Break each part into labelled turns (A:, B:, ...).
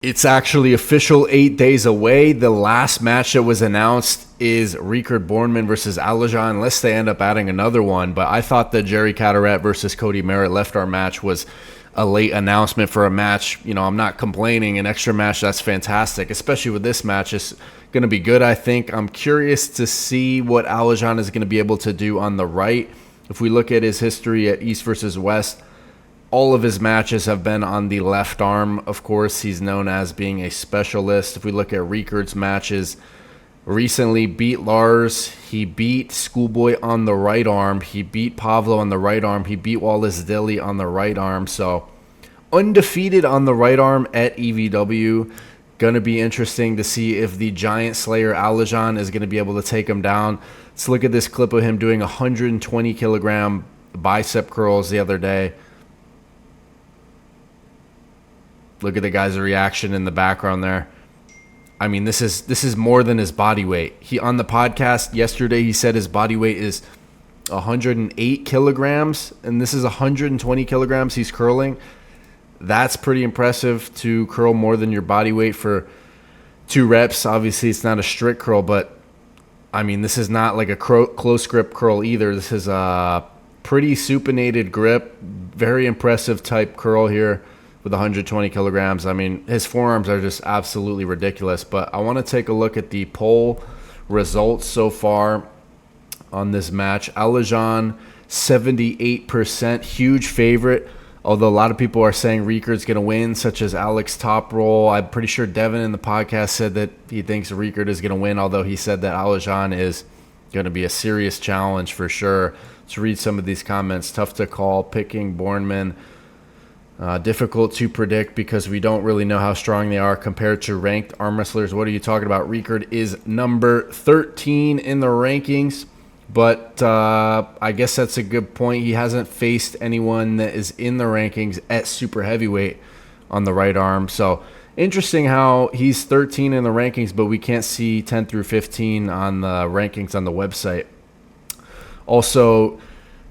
A: It's actually official 8 days away. The last match that was announced is Rickard Bornemann versus Alijan, unless they end up adding another one. But I thought the Jerry Cataret versus Cody Merritt left our match was a late announcement for a match. You know, I'm not complaining. An extra match, that's fantastic, especially with this match. It's going to be good, I think. I'm curious to see what Alijan is going to be able to do on the right. If we look at his history at East versus West, all of his matches have been on the left arm. Of course, he's known as being a specialist. If we look at Rickard's matches, recently beat Lars. He beat Schoolboy on the right arm. He beat Pavlo on the right arm. He beat Wallace Dilly on the right arm. So undefeated on the right arm at EVW. Going to be interesting to see if the Giant Slayer Alijan is going to be able to take him down. Let's look at this clip of him doing 120 kilogram bicep curls the other day. Look at the guy's reaction in the background there. I mean, this is more than his body weight. He on the podcast yesterday, he said his body weight is 108 kilograms, and this is 120 kilograms he's curling. That's pretty impressive to curl more than your body weight for 2 reps. Obviously, it's not a strict curl, but I mean, this is not like a close grip curl either. This is a pretty supinated grip, very impressive type curl here with 120 kilograms. I mean, his forearms are just absolutely ridiculous. But I want to take a look at the poll results so far on this match. Alijan, 78%, huge favorite. Although a lot of people are saying Rickard's going to win, such as Alex Toproll. I'm pretty sure Devin in the podcast said that he thinks Rickard is going to win, although he said that Alijan is going to be a serious challenge for sure. Let's read some of these comments. Tough to call, picking Bornemann. Difficult to predict because we don't really know how strong they are compared to ranked arm wrestlers. What are you talking about? Rickard is number 13 in the rankings, but I guess that's a good point. He hasn't faced anyone that is in the rankings at super heavyweight on the right arm. So interesting how he's 13 in the rankings, but we can't see 10 through 15 on the rankings on the website. Also,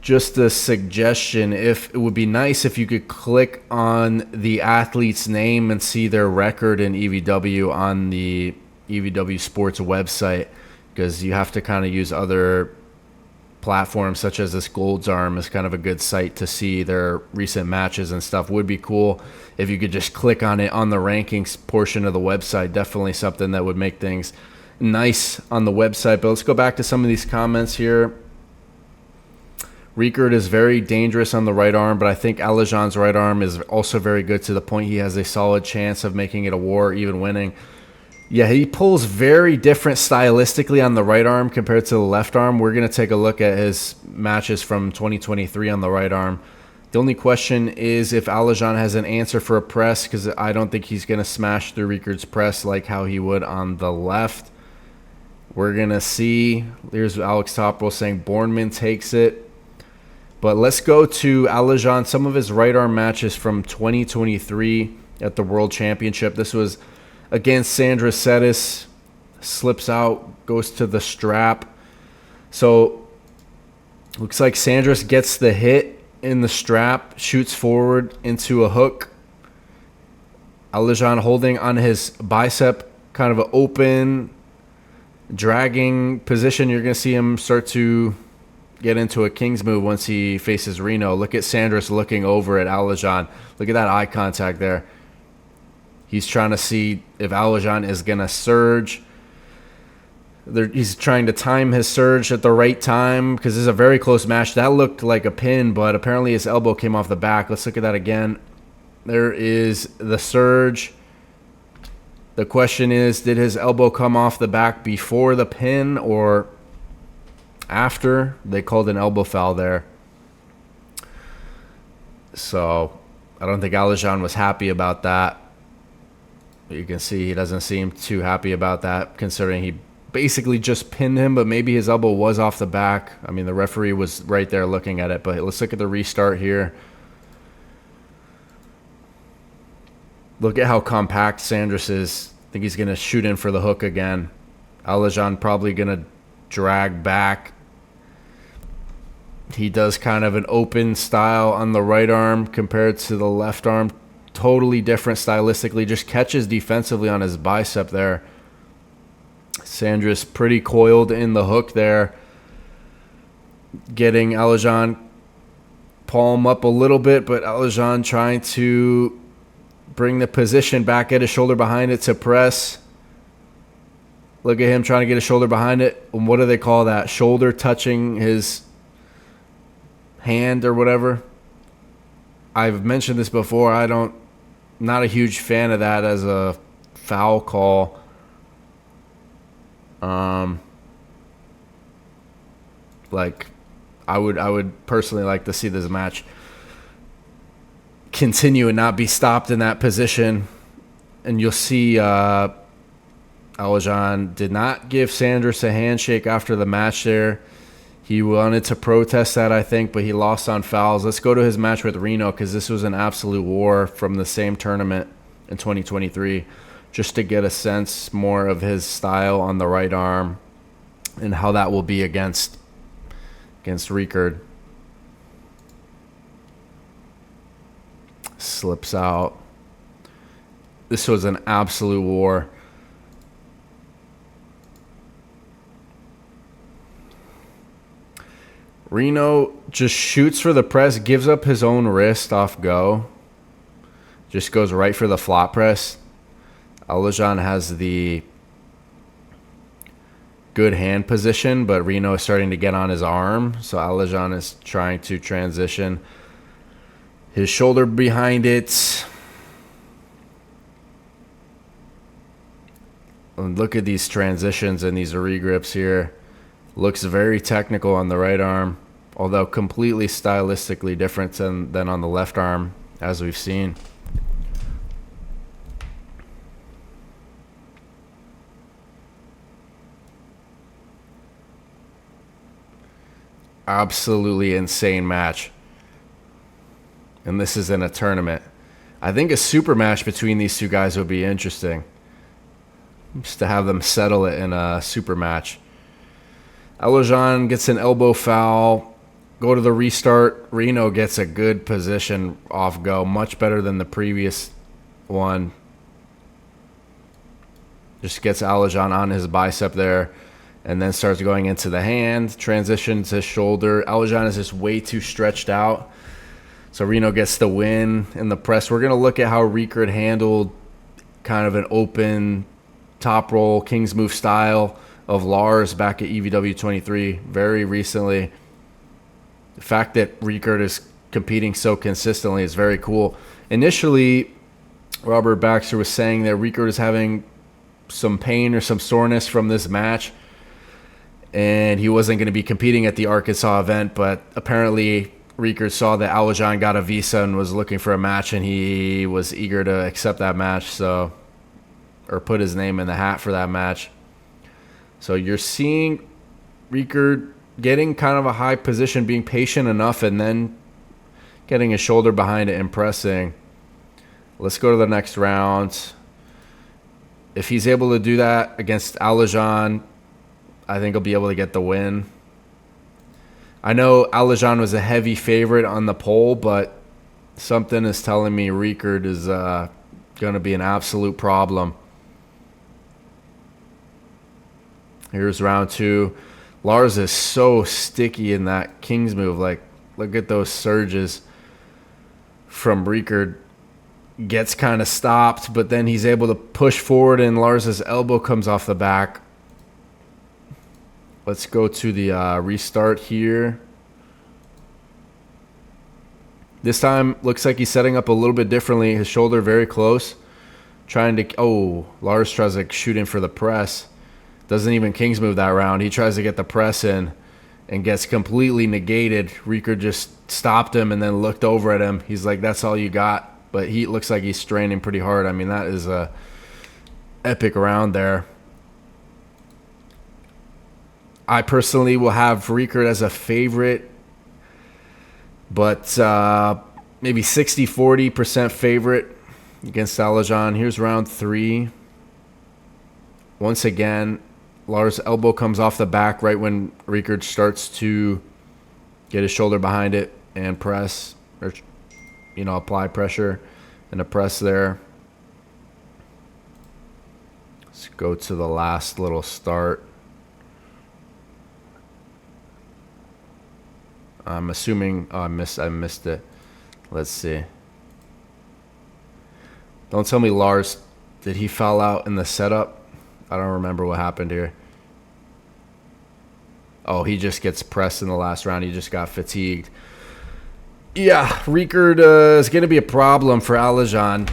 A: just a suggestion, if it would be nice if you could click on the athlete's name and see their record in EVW on the EVW Sports website, because you have to kind of use other platforms such as this Gold's Arm is kind of a good site to see their recent matches and stuff. Would be cool if you could just click on it on the rankings portion of the website. Definitely something that would make things nice on the website. But let's go back to some of these comments here. Rickard is very dangerous on the right arm, but I think Alijan's right arm is also very good to the point he has a solid chance of making it a war, even winning. Yeah, he pulls very different stylistically on the right arm compared to the left arm. We're going to take a look at his matches from 2023 on the right arm. The only question is if Alijan has an answer for a press, because I don't think he's going to smash through Rickard's press like how he would on the left. We're going to see. Here's Alex Toproll saying Bornemann takes it. But let's go to Alijan, some of his right arm matches from 2023 at the World Championship. This was against Sandra Setis, slips out, goes to the strap. So looks like Sandras gets the hit in the strap, shoots forward into a hook. Alijan holding on his bicep, kind of an open, dragging position. You're going to see him start to get into a King's move once he faces Reno. Look at Sandras looking over at Alijan. Look at that eye contact there. He's trying to see if Alijan is going to surge. He's trying to time his surge at the right time because this is a very close match. That looked like a pin, but apparently his elbow came off the back. Let's look at that again. There is the surge. The question is, did his elbow come off the back before the pin or after? They called an elbow foul there. So I don't think Alijan was happy about that. You can see he doesn't seem too happy about that, considering he basically just pinned him, but maybe his elbow was off the back. I mean, the referee was right there looking at it, but let's look at the restart here. Look at how compact Sandras is. I think he's going to shoot in for the hook again. Alijan probably going to drag back. He does kind of an open style on the right arm compared to the left arm. totally different stylistically. Just catches defensively on his bicep there. Sanders pretty coiled in the hook there. Getting Aljan palm up a little bit, but Aljan trying to bring the position back, get his shoulder behind it to press. Look at him trying to get his shoulder behind it. What do they call that? Shoulder touching his hand or whatever. I've mentioned this before. Not a huge fan of that as a foul call. I would personally like to see this match continue and not be stopped in that position. And you'll see Aljan did not give Sanders a handshake after the match there. He wanted to protest that, I think, but he lost on fouls. Let's go to his match with Reno, because this was an absolute war from the same tournament in 2023, just to get a sense more of his style on the right arm and how that will be against Rickard. Slips out. This was an absolute war. Reno just shoots for the press, gives up his own wrist off go. Just goes right for the flop press. Aljan has the good hand position, but Reno is starting to get on his arm. So Aljan is trying to transition his shoulder behind it. And look at these transitions and these regrips here. Looks very technical on the right arm, although completely stylistically different than on the left arm, as we've seen. Absolutely insane match. And this is in a tournament. I think a super match between these two guys would be interesting. Just to have them settle it in a super match. Aljan gets an elbow foul. Go to the restart. Reno gets a good position off go. Much better than the previous one. Just gets Aljan on his bicep there. And then starts going into the hand. Transitions his shoulder. Aljan is just way too stretched out. So Reno gets the win in the press. We're going to look at how Rickard handled kind of an open top roll King's move style of Lars back at EVW 23 very recently. The fact that Rickard is competing so consistently is very cool. Initially, Robert Baxter was saying that Rickard is having some pain or some soreness from this match, and he wasn't going to be competing at the Arkansas event, but apparently Rickard saw that Aljan got a visa and was looking for a match, and he was eager to accept that match, or put his name in the hat for that match. So you're seeing Rickard getting kind of a high position, being patient enough, and then getting his shoulder behind it and pressing. Let's go to the next round. If he's able to do that against Aljan, I think he'll be able to get the win. I know Aljan was a heavy favorite on the poll, but something is telling me Rickard is going to be an absolute problem. Here's round two. Lars is so sticky in that King's move. Like, look at those surges from Rickard. Gets kind of stopped, but then he's able to push forward, and Lars's elbow comes off the back. Let's go to the restart here. This time, looks like he's setting up a little bit differently. His shoulder very close. Lars tries to shoot in for the press. Doesn't even King's move that round. He tries to get the press in and gets completely negated. Rickard just stopped him and then looked over at him. He's like, that's all you got. But he looks like he's straining pretty hard. I mean, that is a epic round there. I personally will have Rickard as a favorite, but maybe 60-40% favorite against Aljan. Here's round three. Once again, Lars' elbow comes off the back right when Rickard starts to get his shoulder behind it and press, or apply pressure. in a press there. Let's go to the last little start. I'm assuming, oh, I missed it. Let's see. Don't tell me Lars, did he foul out in the setup? I don't remember what happened here. Oh, he just gets pressed in the last round. He just got fatigued. Yeah, Riekert is going to be a problem for Alijan.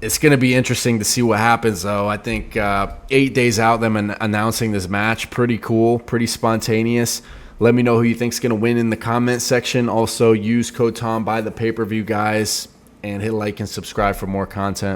A: It's going to be interesting to see what happens, though. I think 8 days out, them announcing this match, pretty cool, pretty spontaneous. Let me know who you think's going to win in the comment section. Also, use code Tom, buy the pay-per-view, guys, and hit like and subscribe for more content.